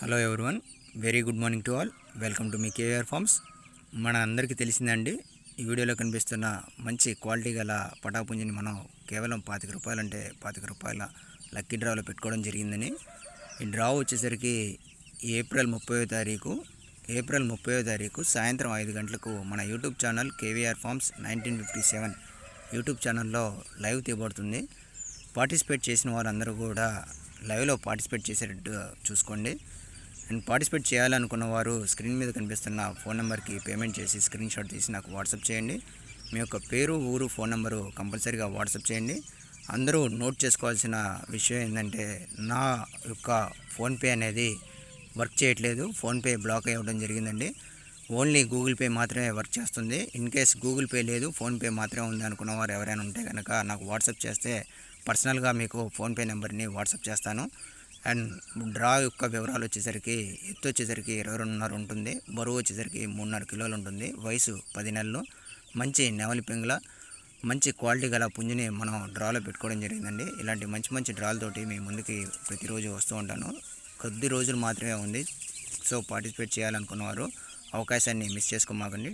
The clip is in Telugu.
Hello everyone, very good morning to all. Welcome to మీ కేవీఆర్ ఫార్మ్స్. మన అందరికీ తెలిసిందండి, ఈ వీడియోలో కనిపిస్తున్న మంచి క్వాలిటీ గల పటాపుంజిని మనం కేవలం ₹25 అంటే ₹25 లక్కీ డ్రాలో పెట్టుకోవడం జరిగిందని. ఈ డ్రా వచ్చేసరికి ఏప్రిల్ 30వ తారీఖు సాయంత్రం 5 గంటలకు మన YouTube channel KVR farms 1957 YouTube ఛానల్లో లైవ్ తీయబడుతుంది. పార్టిసిపేట్ చేసిన వారందరూ కూడా లైవ్లో పార్టిసిపేట్ చేసేటట్టు చూసుకోండి. అండ్ పార్టిసిపేట్ చేయాలనుకున్న వారు స్క్రీన్ మీద కనిపిస్తున్న ఫోన్ నెంబర్కి పేమెంట్ చేసి స్క్రీన్ షాట్ తీసి నాకు వాట్సాప్ చేయండి. మీ యొక్క పేరు, ఊరు, ఫోన్ నెంబరు కంపల్సరీగా వాట్సాప్ చేయండి. అందరూ నోట్ చేసుకోవాల్సిన విషయం ఏంటంటే, నా యొక్క ఫోన్పే అనేది వర్క్ చేయట్లేదు. ఫోన్పే బ్లాక్ అవ్వడం జరిగిందండి. ఓన్లీ గూగుల్ పే మాత్రమే వర్క్ చేస్తుంది. ఇన్ కేస్ గూగుల్ పే లేదు, ఫోన్పే మాత్రమే ఉంది అనుకున్న వారు ఎవరైనా ఉంటే కనుక నాకు వాట్సాప్ చేస్తే పర్సనల్గా మీకు ఫోన్పే నెంబర్ని వాట్సాప్ చేస్తాను. అండ్ డ్రా యొక్క వివరాలు వచ్చేసరికి, ఎత్తు వచ్చేసరికి 22.5 ఉంటుంది, బరువు వచ్చేసరికి 3.5 కిలోలు ఉంటుంది, వయసు 10 నెలలు, మంచి నెమలి పింగళ, మంచి క్వాలిటీ గల పుంజిని మనం డ్రాలో పెట్టుకోవడం జరిగిందండి. ఇలాంటి మంచి మంచి డ్రాలతోటి మీ ముందుకి ప్రతిరోజు వస్తూ ఉంటాను. కొద్ది రోజులు మాత్రమే ఉంది. సో పార్టిసిపేట్ చేయాలనుకున్నవారు అవకాశాన్ని మిస్ చేసుకోమాకండి.